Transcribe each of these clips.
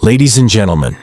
Ladies and gentlemen,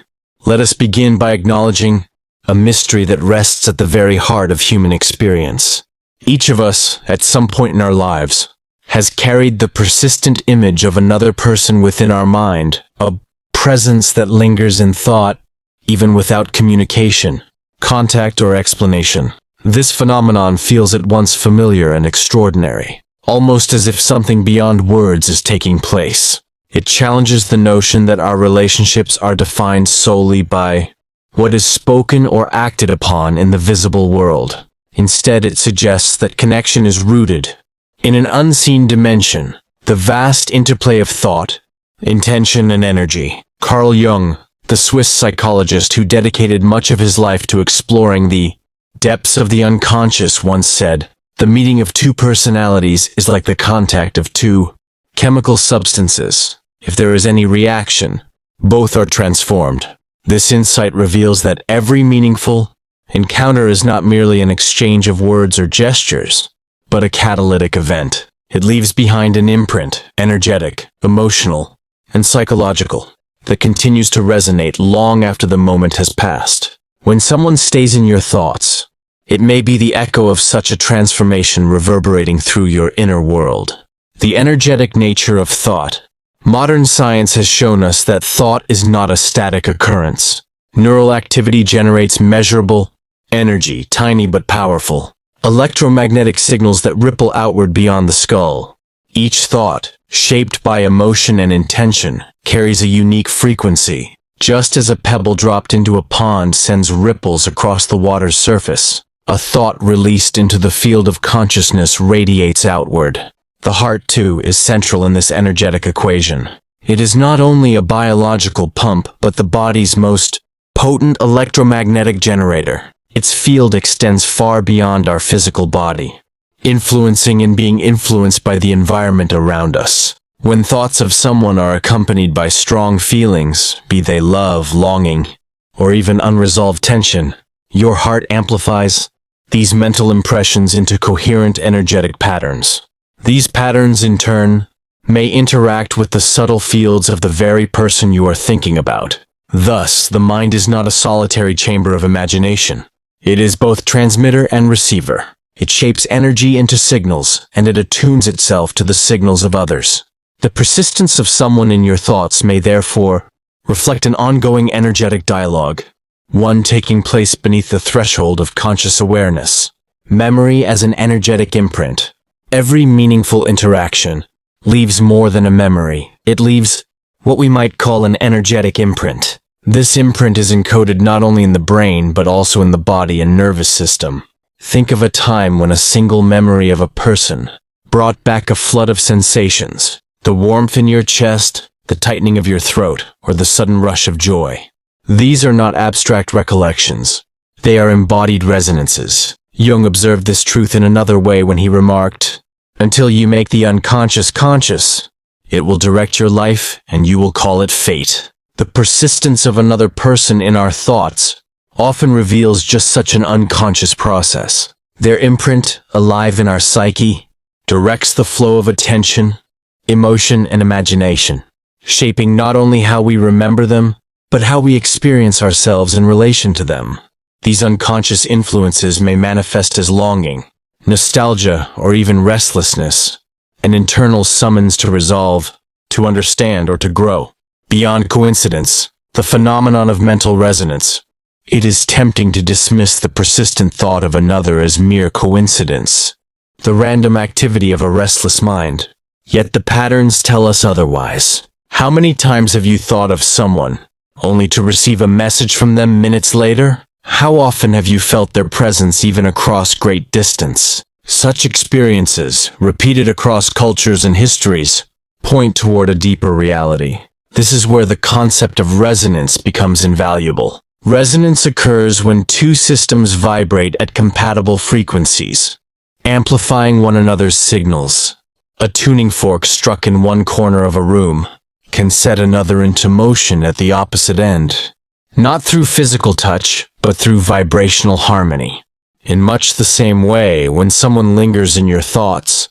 let us begin by acknowledging a mystery that rests at the very heart of human experience. Each of us, at some point in our lives, has carried the persistent image of another person within our mind, a presence that lingers in thought, even without communication, contact, or explanation. This phenomenon feels at once familiar and extraordinary, almost as if something beyond words is taking place. It challenges the notion that our relationships are defined solely by what is spoken or acted upon in the visible world. Instead, it suggests that connection is rooted in an unseen dimension, the vast interplay of thought, intention, and energy. Carl Jung, the Swiss psychologist who dedicated much of his life to exploring the depths of the unconscious, once said, "The meeting of two personalities is like the contact of two chemical substances. If there is any reaction, both are transformed." This insight reveals that every meaningful encounter is not merely an exchange of words or gestures, but a catalytic event. It leaves behind an imprint, energetic, emotional, and psychological, that continues to resonate long after the moment has passed. When someone stays in your thoughts, it may be the echo of such a transformation reverberating through your inner world. The energetic nature of thought. Modern science has shown us that thought is not a static occurrence. Neural activity generates measurable energy, tiny but powerful, electromagnetic signals that ripple outward beyond the skull. Each thought, shaped by emotion and intention, carries a unique frequency. Just as a pebble dropped into a pond sends ripples across the water's surface, a thought released into the field of consciousness radiates outward. The heart, too, is central in this energetic equation. It is not only a biological pump, but the body's most potent electromagnetic generator. Its field extends far beyond our physical body, influencing and being influenced by the environment around us. When thoughts of someone are accompanied by strong feelings, be they love, longing, or even unresolved tension, your heart amplifies these mental impressions into coherent energetic patterns. These patterns, in turn, may interact with the subtle fields of the very person you are thinking about. Thus, the mind is not a solitary chamber of imagination. It is both transmitter and receiver. It shapes energy into signals, and it attunes itself to the signals of others. The persistence of someone in your thoughts may therefore reflect an ongoing energetic dialogue, one taking place beneath the threshold of conscious awareness. Memory as an energetic imprint. Every meaningful interaction leaves more than a memory. It leaves what we might call an energetic imprint. This imprint is encoded not only in the brain, but also in the body and nervous system. Think of a time when a single memory of a person brought back a flood of sensations. The warmth in your chest, the tightening of your throat, or the sudden rush of joy. These are not abstract recollections. They are embodied resonances. Jung observed this truth in another way when he remarked, "Until you make the unconscious conscious, it will direct your life and you will call it fate." The persistence of another person in our thoughts often reveals just such an unconscious process. Their imprint, alive in our psyche, directs the flow of attention, emotion, and imagination, shaping not only how we remember them, but how we experience ourselves in relation to them. These unconscious influences may manifest as longing, nostalgia, or even restlessness, an internal summons to resolve, to understand, or to grow. Beyond coincidence, the phenomenon of mental resonance. It is tempting to dismiss the persistent thought of another as mere coincidence, the random activity of a restless mind. Yet the patterns tell us otherwise. How many times have you thought of someone, only to receive a message from them minutes later? How often have you felt their presence even across great distance? Such experiences, repeated across cultures and histories, point toward a deeper reality. This is where the concept of resonance becomes invaluable. Resonance occurs when two systems vibrate at compatible frequencies, amplifying one another's signals. A tuning fork struck in one corner of a room can set another into motion at the opposite end. Not through physical touch, but through vibrational harmony. In much the same way, when someone lingers in your thoughts,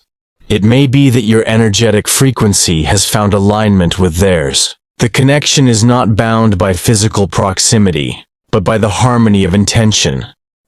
it may be that your energetic frequency has found alignment with theirs. The connection is not bound by physical proximity, but by the harmony of intention,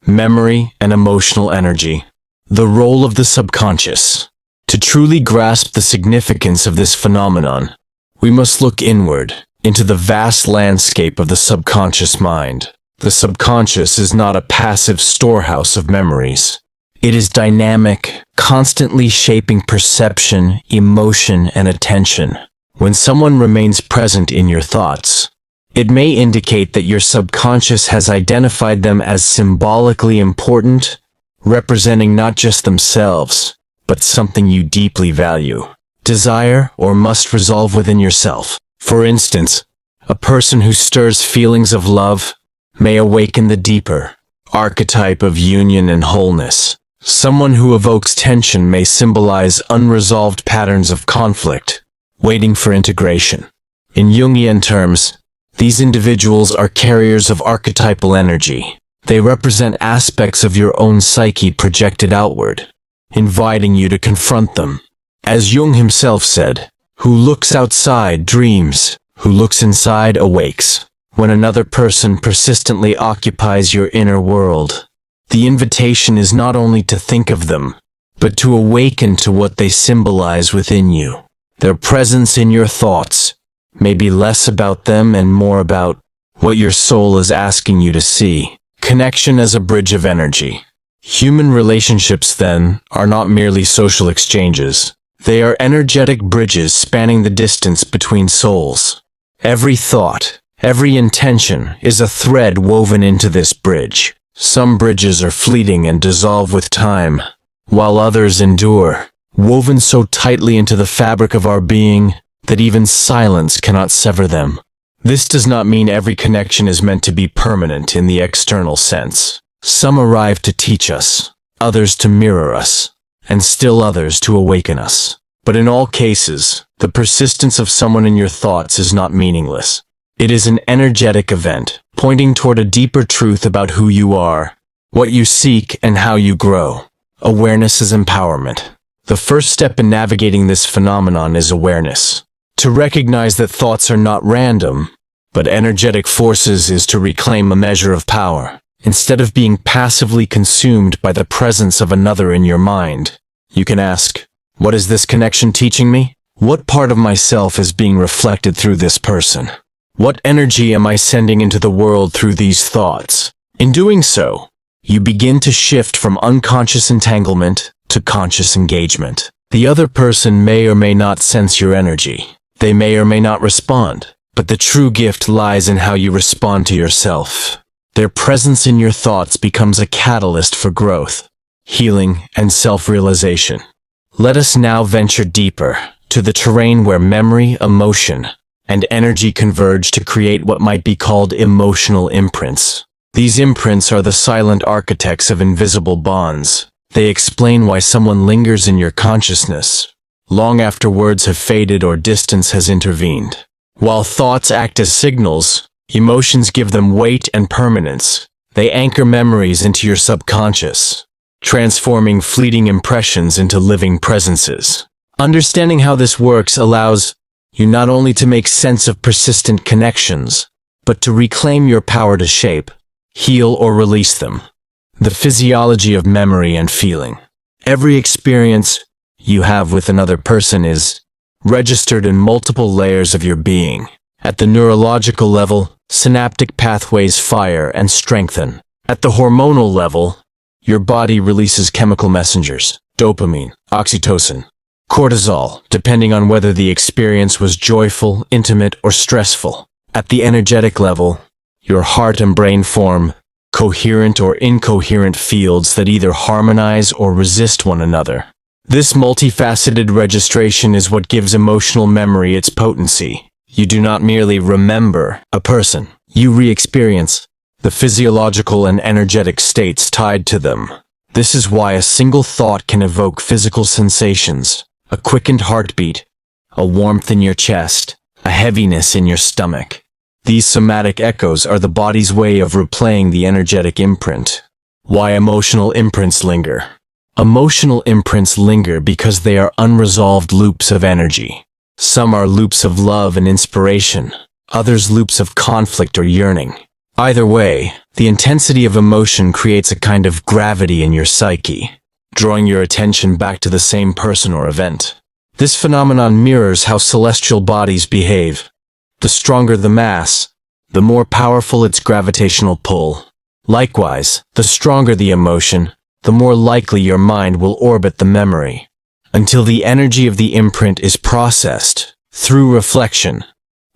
memory, and emotional energy. The role of the subconscious. To truly grasp the significance of this phenomenon, we must look inward, into the vast landscape of the subconscious mind. The subconscious is not a passive storehouse of memories. It is dynamic, constantly shaping perception, emotion, and attention. When someone remains present in your thoughts, it may indicate that your subconscious has identified them as symbolically important, representing not just themselves, but something you deeply value, desire, or must resolve within yourself. For instance, a person who stirs feelings of love may awaken the deeper archetype of union and wholeness. Someone who evokes tension may symbolize unresolved patterns of conflict, waiting for integration. In Jungian terms, these individuals are carriers of archetypal energy. They represent aspects of your own psyche projected outward, inviting you to confront them. As Jung himself said, "Who looks outside dreams, who looks inside awakes." When another person persistently occupies your inner world, the invitation is not only to think of them, but to awaken to what they symbolize within you. Their presence in your thoughts may be less about them and more about what your soul is asking you to see. Connection as a bridge of energy. Human relationships, then, are not merely social exchanges. They are energetic bridges spanning the distance between souls. Every thought, every intention is a thread woven into this bridge. Some bridges are fleeting and dissolve with time, while others endure, woven so tightly into the fabric of our being that even silence cannot sever them. This does not mean every connection is meant to be permanent in the external sense. Some arrive to teach us, others to mirror us, and still others to awaken us. But in all cases, the persistence of someone in your thoughts is not meaningless. It is an energetic event, pointing toward a deeper truth about who you are, what you seek, and how you grow. Awareness is empowerment. The first step in navigating this phenomenon is awareness. To recognize that thoughts are not random, but energetic forces is to reclaim a measure of power. Instead of being passively consumed by the presence of another in your mind, you can ask, what is this connection teaching me? What part of myself is being reflected through this person? What energy am I sending into the world through these thoughts? In doing so, you begin to shift from unconscious entanglement to conscious engagement. The other person may or may not sense your energy. They may or may not respond, but the true gift lies in how you respond to yourself. Their presence in your thoughts becomes a catalyst for growth, healing, and self-realization. Let us now venture deeper to the terrain where memory, emotion, and energy converge to create what might be called emotional imprints. These imprints are the silent architects of invisible bonds. They explain why someone lingers in your consciousness, long after words have faded or distance has intervened. While thoughts act as signals, emotions give them weight and permanence. They anchor memories into your subconscious, transforming fleeting impressions into living presences. Understanding how this works allows you not only to make sense of persistent connections, but to reclaim your power to shape, heal, or release them. The physiology of memory and feeling. Every experience you have with another person is registered in multiple layers of your being. At the neurological level, synaptic pathways fire and strengthen. At the hormonal level, your body releases chemical messengers, dopamine, oxytocin, cortisol, depending on whether the experience was joyful, intimate, or stressful. At the energetic level, your heart and brain form coherent or incoherent fields that either harmonize or resist one another. This multifaceted registration is what gives emotional memory its potency. You do not merely remember a person, you re-experience the physiological and energetic states tied to them. This is why a single thought can evoke physical sensations, a quickened heartbeat, a warmth in your chest, a heaviness in your stomach. These somatic echoes are the body's way of replaying the energetic imprint. Why emotional imprints linger? Emotional imprints linger because they are unresolved loops of energy. Some are loops of love and inspiration, others loops of conflict or yearning. Either way, the intensity of emotion creates a kind of gravity in your psyche, drawing your attention back to the same person or event. This phenomenon mirrors how celestial bodies behave. The stronger the mass, the more powerful its gravitational pull. Likewise, the stronger the emotion, the more likely your mind will orbit the memory. Until the energy of the imprint is processed, through reflection,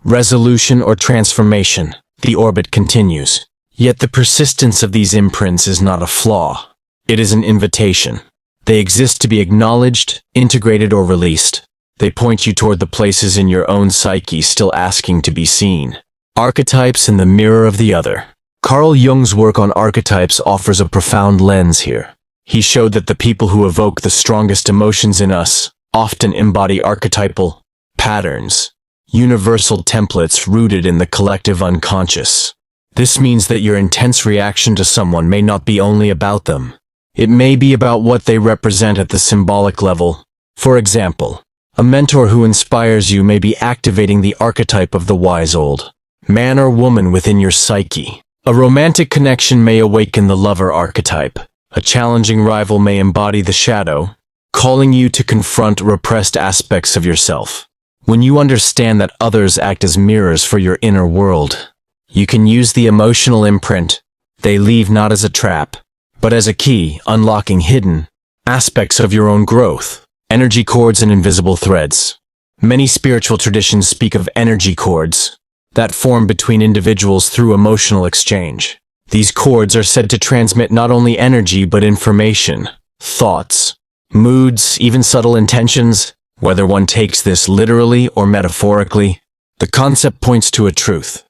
resolution, or transformation, the orbit continues. Yet the persistence of these imprints is not a flaw. It is an invitation. They exist to be acknowledged, integrated, or released. They point you toward the places in your own psyche still asking to be seen. Archetypes in the mirror of the other. Carl Jung's work on archetypes offers a profound lens here. He showed that the people who evoke the strongest emotions in us often embody archetypal patterns, universal templates rooted in the collective unconscious. This means that your intense reaction to someone may not be only about them. It may be about what they represent at the symbolic level. For example, a mentor who inspires you may be activating the archetype of the wise old man or woman within your psyche. A romantic connection may awaken the lover archetype. A challenging rival may embody the shadow, calling you to confront repressed aspects of yourself. When you understand that others act as mirrors for your inner world, you can use the emotional imprint they leave not as a trap, but as a key unlocking hidden aspects of your own growth. Energy cords and invisible threads. Many spiritual traditions speak of energy cords that form between individuals through emotional exchange. These cords are said to transmit not only energy but information, thoughts, moods, even subtle intentions. Whether one takes this literally or metaphorically, the concept points to a truth.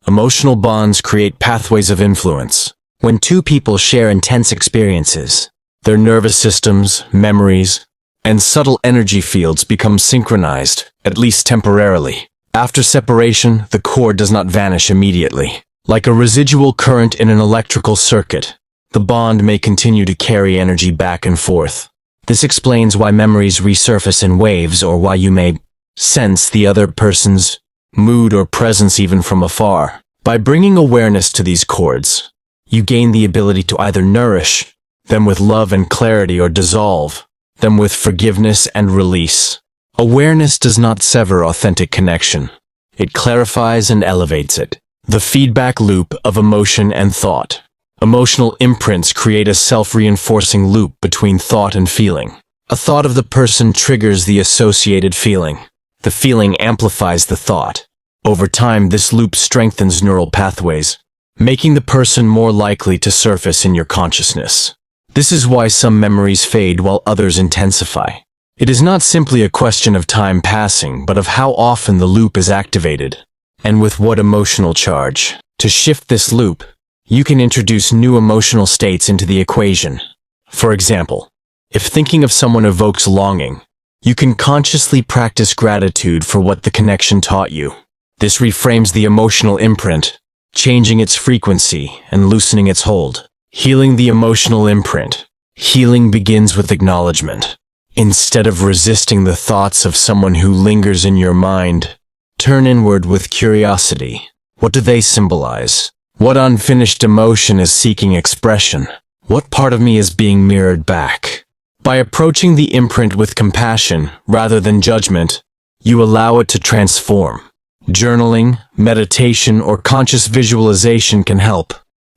Emotional bonds create pathways of influence. When two people share intense experiences, their nervous systems, memories, and subtle energy fields become synchronized, at least temporarily. After separation, the cord does not vanish immediately. Like a residual current in an electrical circuit, the bond may continue to carry energy back and forth. This explains why memories resurface in waves, or why you may sense the other person's mood or presence even from afar. By bringing awareness to these cords, you gain the ability to either nourish them with love and clarity or dissolve them with forgiveness and release. Awareness does not sever authentic connection. It clarifies and elevates it. The feedback loop of emotion and thought. Emotional imprints create a self-reinforcing loop between thought and feeling. A thought of the person triggers the associated feeling. The feeling amplifies the thought. Over time, this loop strengthens neural pathways, making the person more likely to surface in your consciousness. This is why some memories fade while others intensify. It is not simply a question of time passing, but of how often the loop is activated, and with what emotional charge. To shift this loop, you can introduce new emotional states into the equation. For example, if thinking of someone evokes longing, you can consciously practice gratitude for what the connection taught you. This reframes the emotional imprint, changing its frequency and loosening its hold. Healing the emotional imprint. Healing begins with acknowledgement. Instead of resisting the thoughts of someone who lingers in your mind, turn inward with curiosity. What do they symbolize? What unfinished emotion is seeking expression? What part of me is being mirrored back? By approaching the imprint with compassion rather than judgment, you allow it to transform. Journaling, meditation, or conscious visualization can help.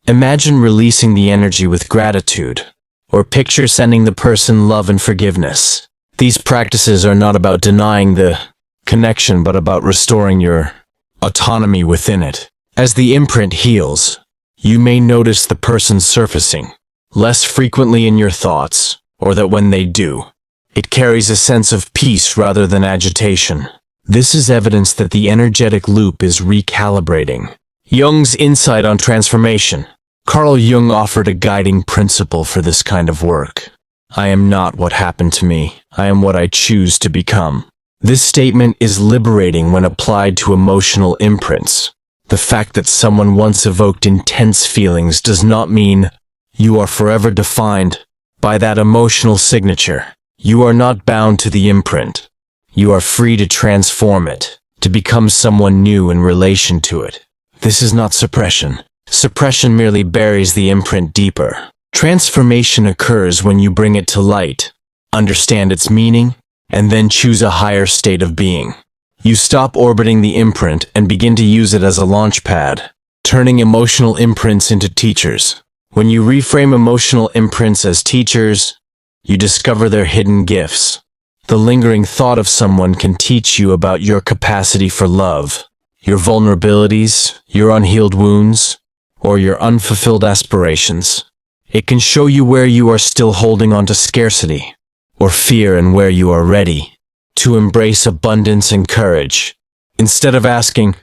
Imagine releasing the energy with gratitude, or picture sending the person love and forgiveness. These practices are not about denying the connection, but about restoring your autonomy within it. As the imprint heals, you may notice the person surfacing less frequently in your thoughts, or that when they do, it carries a sense of peace rather than agitation. This is evidence that the energetic loop is recalibrating. Jung's insight on transformation. Carl Jung offered a guiding principle for this kind of work. I am not what happened to me. I am what I choose to become. This statement is liberating when applied to emotional imprints. The fact that someone once evoked intense feelings does not mean you are forever defined by that emotional signature. You are not bound to the imprint. You are free to transform it, to become someone new in relation to it. This is not suppression. Suppression merely buries the imprint deeper. Transformation occurs when you bring it to light, understand its meaning, and then choose a higher state of being. You stop orbiting the imprint and begin to use it as a launch pad, turning emotional imprints into teachers. When you reframe emotional imprints as teachers, you discover their hidden gifts. The lingering thought of someone can teach you about your capacity for love, your vulnerabilities, your unhealed wounds, or your unfulfilled aspirations. It can show you where you are still holding on to scarcity or fear and where you are ready to embrace abundance and courage. Instead of asking,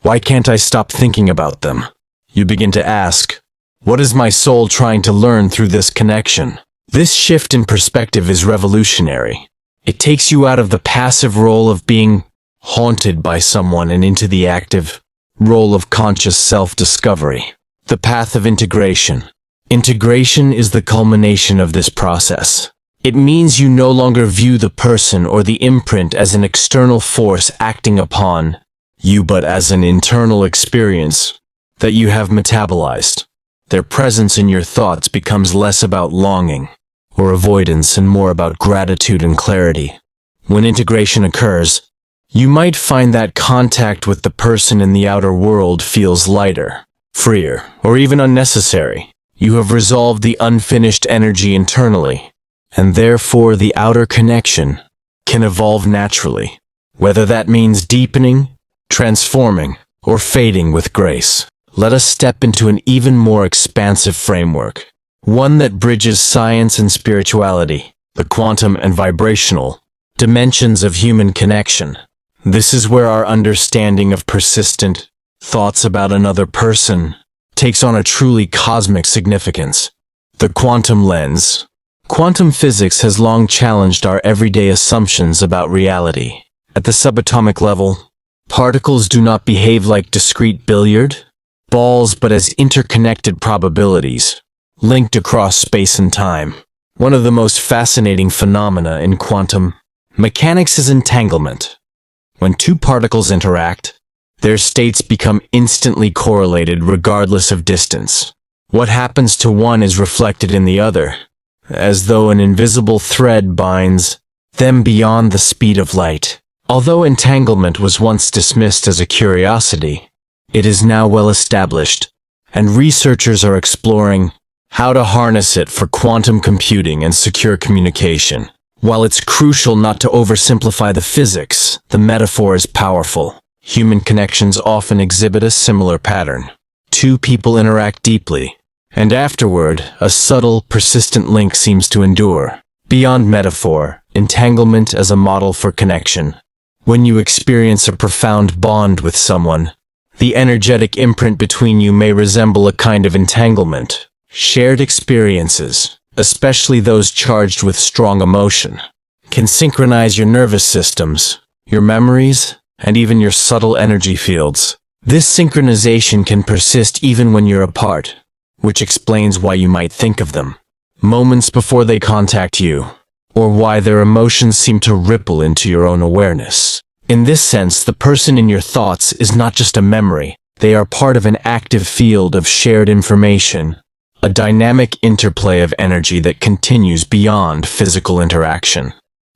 "Why can't I stop thinking about them?" you begin to ask, "What is my soul trying to learn through this connection?" This shift in perspective is revolutionary. It takes you out of the passive role of being haunted by someone and into the active role of conscious self-discovery. The path of integration. Integration is the culmination of this process. It means you no longer view the person or the imprint as an external force acting upon you, but as an internal experience that you have metabolized. Their presence in your thoughts becomes less about longing or avoidance and more about gratitude and clarity. When integration occurs, you might find that contact with the person in the outer world feels lighter, freer, or even unnecessary. You have resolved the unfinished energy internally, and therefore the outer connection can evolve naturally, whether that means deepening, transforming, or fading with grace. Let us step into an even more expansive framework, one that bridges science and spirituality, the quantum and vibrational dimensions of human connection. This is where our understanding of persistent thoughts about another person takes on a truly cosmic significance. The quantum lens. Quantum physics has long challenged our everyday assumptions about reality. At the subatomic level, particles do not behave like discrete billiard balls but as interconnected probabilities, linked across space and time. One of the most fascinating phenomena in quantum mechanics is entanglement. When two particles interact, their states become instantly correlated regardless of distance. What happens to one is reflected in the other, as though an invisible thread binds them beyond the speed of light. Although entanglement was once dismissed as a curiosity, it is now well established, and researchers are exploring how to harness it for quantum computing and secure communication. While it's crucial not to oversimplify the physics, the metaphor is powerful. Human connections often exhibit a similar pattern. Two people interact deeply, and afterward, a subtle, persistent link seems to endure. Beyond metaphor, entanglement as a model for connection. When you experience a profound bond with someone, the energetic imprint between you may resemble a kind of entanglement. Shared experiences, especially those charged with strong emotion, can synchronize your nervous systems, your memories, and even your subtle energy fields. This synchronization can persist even when you're apart, which explains why you might think of them moments before they contact you, or why their emotions seem to ripple into your own awareness. In this sense, the person in your thoughts is not just a memory. They are part of an active field of shared information, a dynamic interplay of energy that continues beyond physical interaction.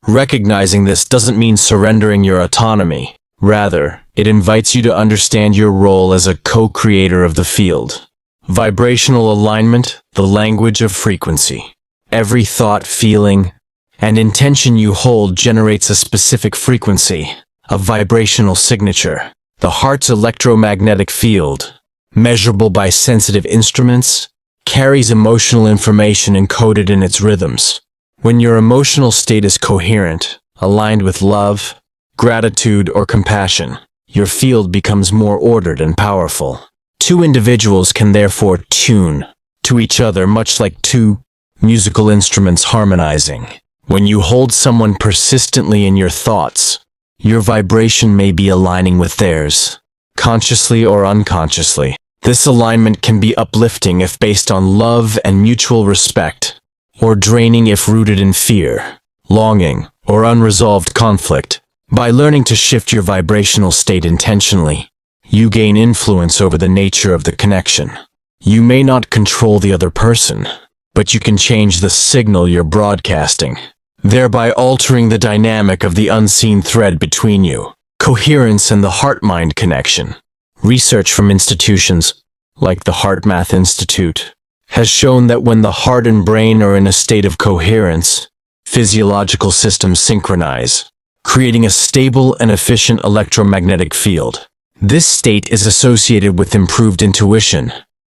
Recognizing this doesn't mean surrendering your autonomy. Rather, it invites you to understand your role as a co-creator of the field. Vibrational alignment, the language of frequency. Every thought, feeling, and intention you hold generates a specific frequency, a vibrational signature. The heart's electromagnetic field, measurable by sensitive instruments, carries emotional information encoded in its rhythms. When your emotional state is coherent, aligned with love, gratitude, or compassion, your field becomes more ordered and powerful. Two individuals can therefore tune to each other much like two musical instruments harmonizing. When you hold someone persistently in your thoughts, your vibration may be aligning with theirs, consciously or unconsciously. This alignment can be uplifting if based on love and mutual respect, or draining if rooted in fear, longing, or unresolved conflict. By learning to shift your vibrational state intentionally, you gain influence over the nature of the connection. You may not control the other person, but you can change the signal you're broadcasting, thereby altering the dynamic of the unseen thread between you. Coherence and the heart-mind connection. Research from institutions like the HeartMath Institute has shown that when the heart and brain are in a state of coherence, physiological systems synchronize, creating a stable and efficient electromagnetic field. This state is associated with improved intuition,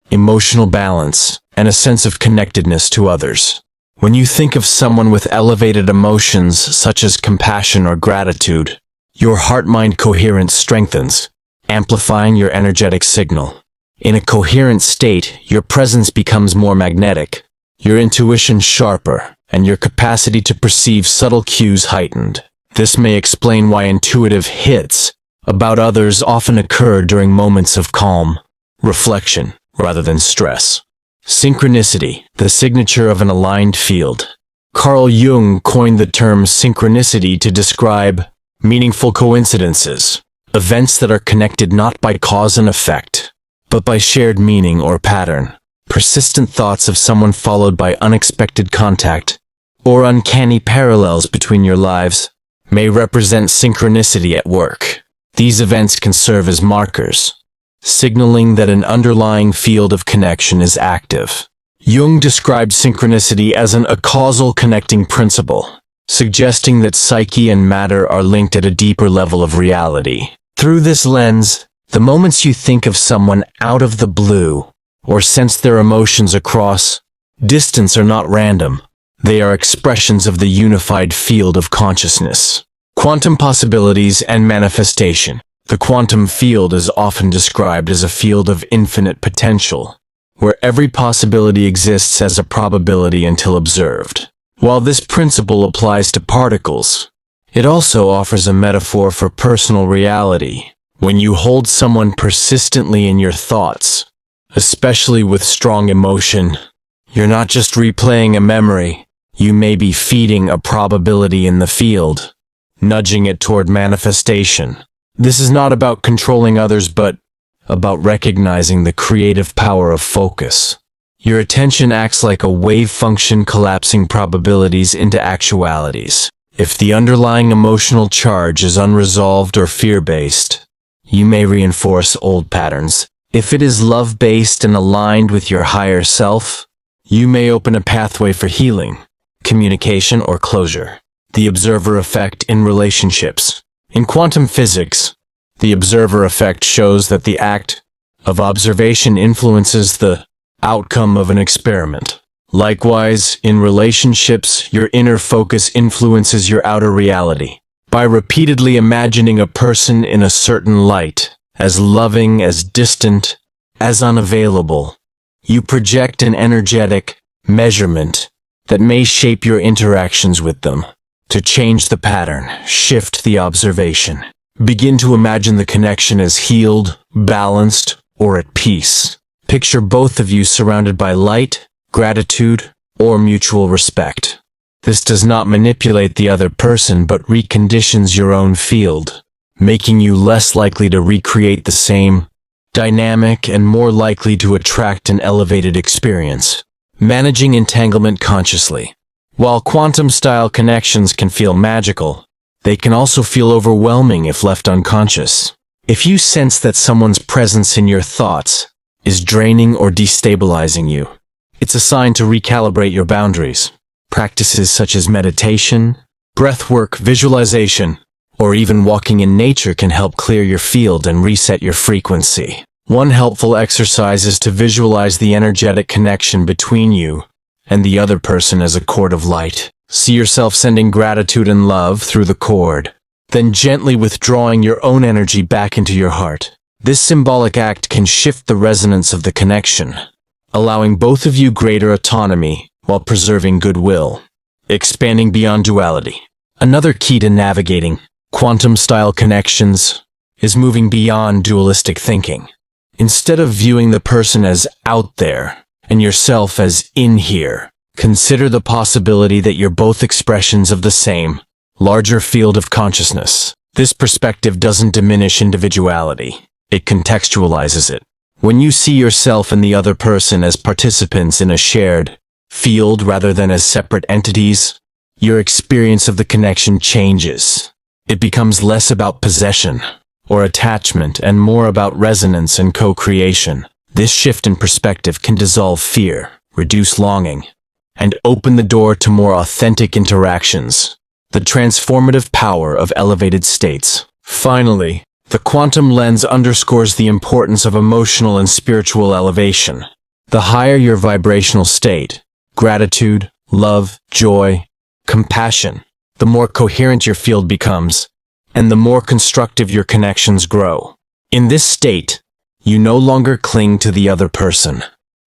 emotional balance, and a sense of connectedness to others. When you think of someone with elevated emotions such as compassion or gratitude, your heart-mind coherence strengthens, amplifying your energetic signal. In a coherent state, your presence becomes more magnetic, your intuition sharper, and your capacity to perceive subtle cues heightened. This may explain why intuitive hits about others often occur during moments of calm, reflection, rather than stress. Synchronicity, the signature of an aligned field. Carl Jung coined the term synchronicity to describe meaningful coincidences, events that are connected not by cause and effect, but by shared meaning or pattern. Persistent thoughts of someone followed by unexpected contact, or uncanny parallels between your lives, may represent synchronicity at work. These events can serve as markers, signaling that an underlying field of connection is active. Jung described synchronicity as a causal connecting principle, suggesting that psyche and matter are linked at a deeper level of reality. Through this lens, the moments you think of someone out of the blue, or sense their emotions across distance, are not random. They are expressions of the unified field of consciousness. Quantum possibilities and manifestation. The quantum field is often described as a field of infinite potential, where every possibility exists as a probability until observed. While this principle applies to particles, it also offers a metaphor for personal reality. When you hold someone persistently in your thoughts, especially with strong emotion, you're not just replaying a memory, you may be feeding a probability in the field, nudging it toward manifestation. This is not about controlling others, but about recognizing the creative power of focus. Your attention acts like a wave function, collapsing probabilities into actualities. If the underlying emotional charge is unresolved or fear-based, you may reinforce old patterns. If it is love-based and aligned with your higher self, you may open a pathway for healing, communication, or closure. The observer effect in relationships. In quantum physics, the observer effect shows that the act of observation influences the outcome of an experiment. Likewise, in relationships, your inner focus influences your outer reality. By repeatedly imagining a person in a certain light, as loving, as distant, as unavailable, you project an energetic measurement that may shape your interactions with them. To change the pattern, shift the observation. Begin to imagine the connection as healed, balanced, or at peace. Picture both of you surrounded by light, gratitude, or mutual respect. This does not manipulate the other person but reconditions your own field, making you less likely to recreate the same dynamic and more likely to attract an elevated experience. Managing entanglement consciously. While quantum-style connections can feel magical, they can also feel overwhelming if left unconscious. If you sense that someone's presence in your thoughts is draining or destabilizing you, it's a sign to recalibrate your boundaries. Practices such as meditation, breathwork, visualization, or even walking in nature can help clear your field and reset your frequency. One helpful exercise is to visualize the energetic connection between you and the other person as a cord of light. See yourself sending gratitude and love through the cord, then gently withdrawing your own energy back into your heart. This symbolic act can shift the resonance of the connection, allowing both of you greater autonomy while preserving goodwill. Expanding beyond duality. Another key to navigating quantum-style connections is moving beyond dualistic thinking. Instead of viewing the person as out there and yourself as in here, consider the possibility that you're both expressions of the same, larger field of consciousness. This perspective doesn't diminish individuality. It contextualizes it. When you see yourself and the other person as participants in a shared field rather than as separate entities, your experience of the connection changes. It becomes less about possession or attachment and more about resonance and co-creation. This shift in perspective can dissolve fear, reduce longing, and open the door to more authentic interactions. The transformative power of elevated states. Finally, the quantum lens underscores the importance of emotional and spiritual elevation. The higher your vibrational state, gratitude, love, joy, compassion, the more coherent your field becomes, and the more constructive your connections grow. In this state, you no longer cling to the other person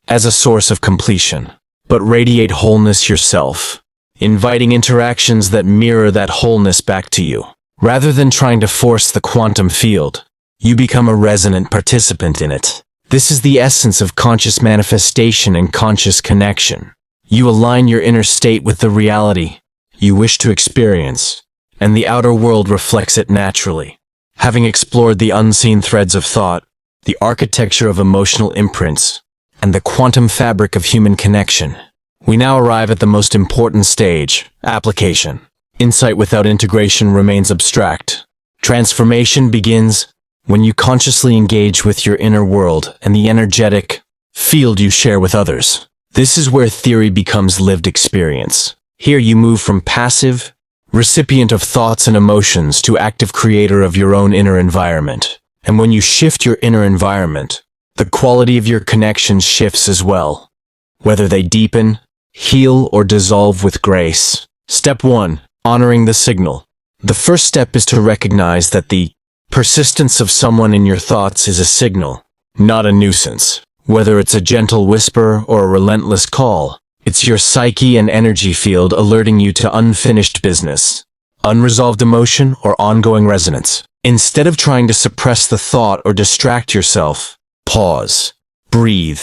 as a source of completion, but radiate wholeness yourself, inviting interactions that mirror that wholeness back to you. Rather than trying to force the quantum field, you become a resonant participant in it. This is the essence of conscious manifestation and conscious connection. You align your inner state with the reality you wish to experience, and the outer world reflects it naturally. Having explored the unseen threads of thought, the architecture of emotional imprints, and the quantum fabric of human connection, we now arrive at the most important stage, application. Insight without integration remains abstract. Transformation begins when you consciously engage with your inner world and the energetic field you share with others. This is where theory becomes lived experience. Here you move from passive recipient of thoughts and emotions to active creator of your own inner environment. And when you shift your inner environment, the quality of your connections shifts as well, whether they deepen, heal, or dissolve with grace. Step 1. Honoring the signal. The first step is to recognize that the persistence of someone in your thoughts is a signal, not a nuisance. Whether it's a gentle whisper or a relentless call, it's your psyche and energy field alerting you to unfinished business, unresolved emotion, or ongoing resonance. Instead of trying to suppress the thought or distract yourself, pause, breathe,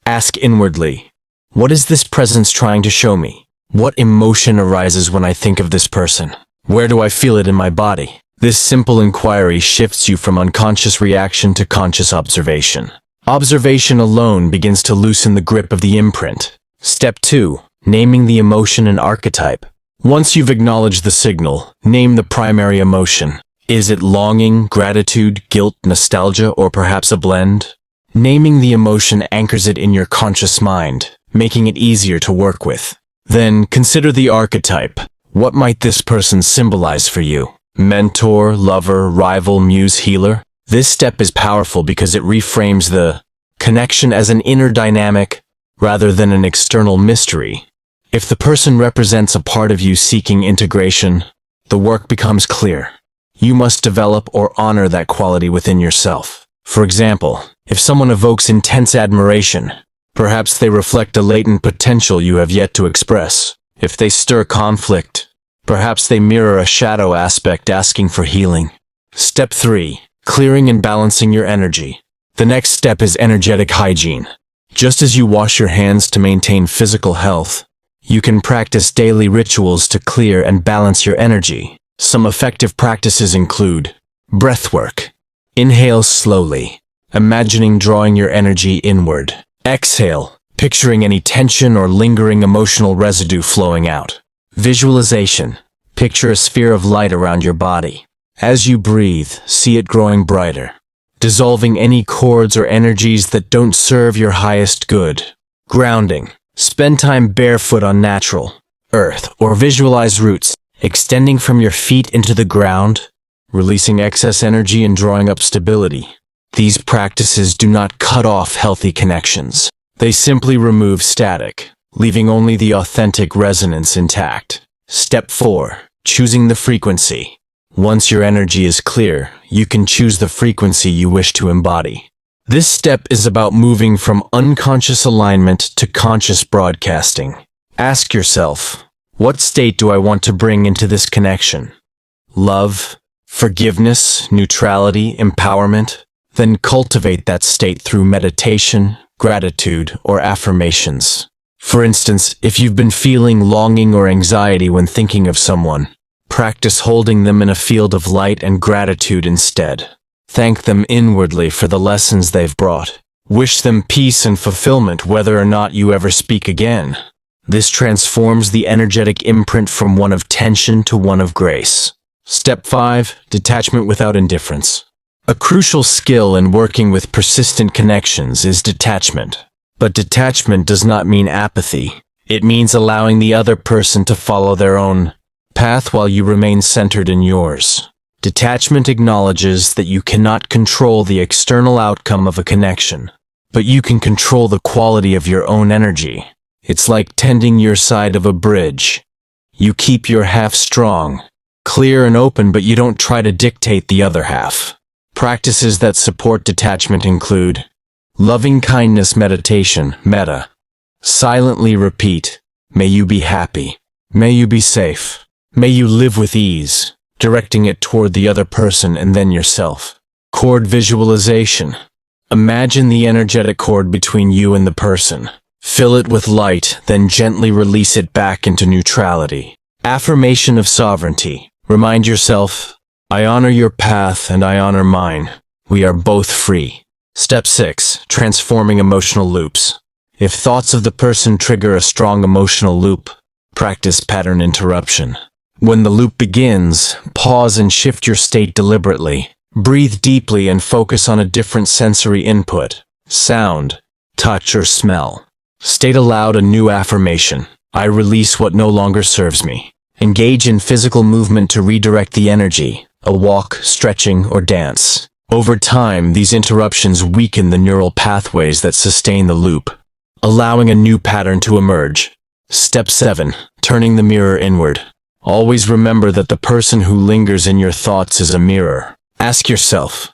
ask inwardly, what is this presence trying to show me? What emotion arises when I think of this person? Where do I feel it in my body? This simple inquiry shifts you from unconscious reaction to conscious observation. Observation alone begins to loosen the grip of the imprint. Step 2. Naming the emotion and archetype. Once you've acknowledged the signal, name the primary emotion. Is it longing, gratitude, guilt, nostalgia, or perhaps a blend? Naming the emotion anchors it in your conscious mind, making it easier to work with. Then consider the archetype. What might this person symbolize for you? Mentor, lover, rival, muse, healer? This step is powerful because it reframes the connection as an inner dynamic rather than an external mystery. If the person represents a part of you seeking integration, the work becomes clear. You must develop or honor that quality within yourself. For example, if someone evokes intense admiration, perhaps they reflect a latent potential you have yet to express. If they stir conflict, perhaps they mirror a shadow aspect asking for healing. Step 3. Clearing and balancing your energy. The next step is energetic hygiene. Just as you wash your hands to maintain physical health, you can practice daily rituals to clear and balance your energy. Some effective practices include breathwork. Inhale slowly, imagining drawing your energy inward. Exhale, picturing any tension or lingering emotional residue flowing out. Visualization. Picture a sphere of light around your body. As you breathe, see it growing brighter, dissolving any cords or energies that don't serve your highest good. Grounding. Spend time barefoot on natural earth or visualize roots extending from your feet into the ground, releasing excess energy and drawing up stability. These practices do not cut off healthy connections. They simply remove static, leaving only the authentic resonance intact. Step 4. Choosing the frequency. Once your energy is clear, you can choose the frequency you wish to embody. This step is about moving from unconscious alignment to conscious broadcasting. Ask yourself, what state do I want to bring into this connection? Love, forgiveness, neutrality, empowerment? Then cultivate that state through meditation, gratitude, or affirmations. For instance, if you've been feeling longing or anxiety when thinking of someone, Practice holding them in a field of light and gratitude instead. Thank them inwardly for the lessons they've brought. Wish them peace and fulfillment whether or not you ever speak again. This transforms the energetic imprint from one of tension to one of grace. Step 5. Detachment without indifference. A crucial skill in working with persistent connections is detachment. But detachment does not mean apathy. It means allowing the other person to follow their own path while you remain centered in yours. Detachment acknowledges that you cannot control the external outcome of a connection, but you can control the quality of your own energy. It's like tending your side of a bridge. You keep your half strong, clear and open, but you don't try to dictate the other half. Practices that support detachment include loving kindness meditation, metta. Silently repeat, may you be happy, may you be safe, may you live with ease, directing it toward the other person and then yourself. Cord visualization. Imagine the energetic cord between you and the person. Fill it with light, then gently release it back into neutrality. Affirmation of sovereignty. Remind yourself, I honor your path and I honor mine. We are both free. Step 6. Transforming emotional loops. If thoughts of the person trigger a strong emotional loop, practice pattern interruption. When the loop begins, pause and shift your state deliberately. Breathe deeply and focus on a different sensory input, sound, touch, or smell. State aloud a new affirmation. I release what no longer serves me. Engage in physical movement to redirect the energy, a walk, stretching, or dance. Over time, these interruptions weaken the neural pathways that sustain the loop, allowing a new pattern to emerge. Step 7. Turning the mirror inward. Always remember that the person who lingers in your thoughts is a mirror. Ask yourself,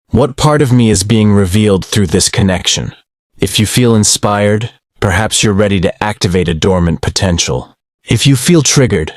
what part of me is being revealed through this connection? If you feel inspired, perhaps you're ready to activate a dormant potential. If you feel triggered,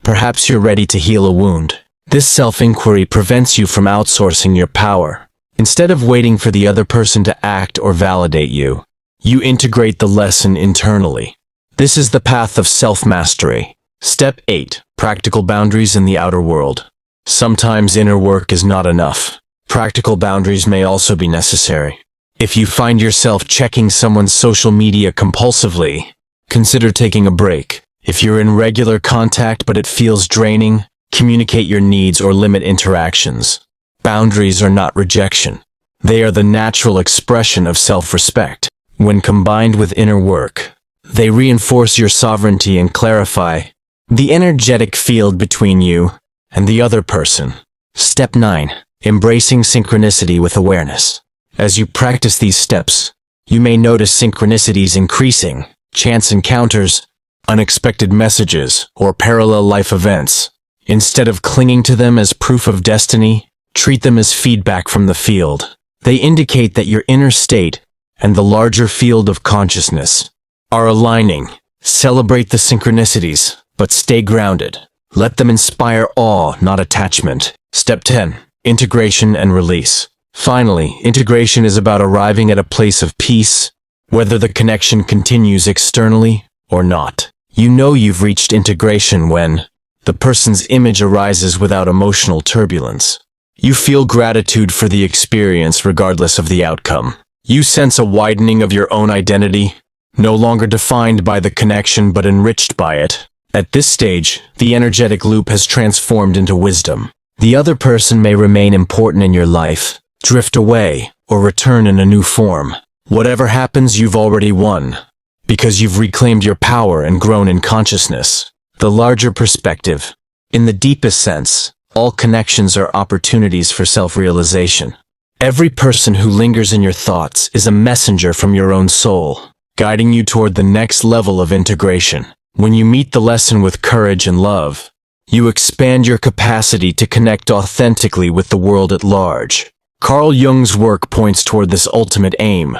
perhaps you're ready to heal a wound. This self-inquiry prevents you from outsourcing your power. Instead of waiting for the other person to act or validate you, you integrate the lesson internally. This is the path of self-mastery. Step 8. Practical boundaries in the outer world. Sometimes inner work is not enough. Practical boundaries may also be necessary. If you find yourself checking someone's social media compulsively, consider taking a break. If you're in regular contact but it feels draining, communicate your needs or limit interactions. Boundaries are not rejection. They are the natural expression of self-respect. When combined with inner work, they reinforce your sovereignty and clarify the energetic field between you and the other person. Step 9. Embracing synchronicity with awareness. As you practice these steps, you may notice synchronicities increasing, chance encounters, unexpected messages, or parallel life events. Instead of clinging to them as proof of destiny, treat them as feedback from the field. They indicate that your inner state and the larger field of consciousness are aligning. Celebrate the synchronicities, but stay grounded. Let them inspire awe, not attachment. Step 10. Integration and release. Finally, integration is about arriving at a place of peace, whether the connection continues externally or not. You know you've reached integration when the person's image arises without emotional turbulence. You feel gratitude for the experience regardless of the outcome. You sense a widening of your own identity, no longer defined by the connection but enriched by it. At this stage, the energetic loop has transformed into wisdom. The other person may remain important in your life, drift away, or return in a new form. Whatever happens, you've already won, because you've reclaimed your power and grown in consciousness. The larger perspective. In the deepest sense, all connections are opportunities for self-realization. Every person who lingers in your thoughts is a messenger from your own soul, guiding you toward the next level of integration. When you meet the lesson with courage and love, you expand your capacity to connect authentically with the world at large. Carl Jung's work points toward this ultimate aim: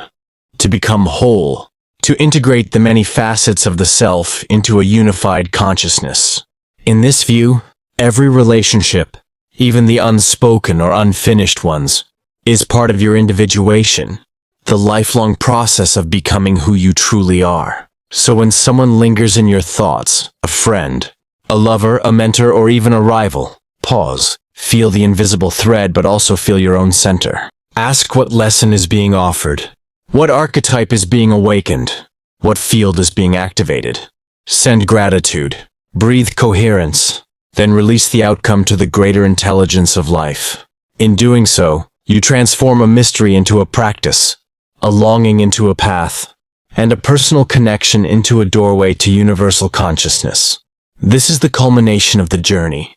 to become whole, to integrate the many facets of the self into a unified consciousness. In this view, every relationship, even the unspoken or unfinished ones, is part of your individuation, the lifelong process of becoming who you truly are. So when someone lingers in your thoughts, a friend, a A lover, a mentor, or even a rival. Pause. Feel the invisible thread, but also feel your own center. Ask what lesson is being offered. What archetype is being awakened? What field is being activated? Send gratitude. Breathe coherence. Then release the outcome to the greater intelligence of life. In doing so, you transform a mystery into a practice, a longing into a path, and a personal connection into a doorway to universal consciousness. This is the culmination of the journey.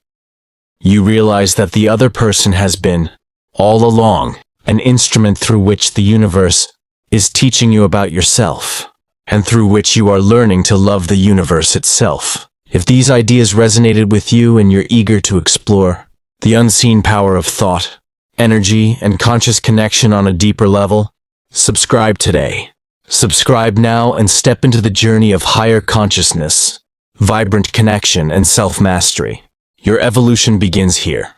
You realize that the other person has been, all along, an instrument through which the universe is teaching you about yourself, and through which you are learning to love the universe itself. If these ideas resonated with you and you're eager to explore the unseen power of thought, energy, and conscious connection on a deeper level, subscribe today. Subscribe now and step into the journey of higher consciousness, vibrant connection, and self-mastery. Your evolution begins here.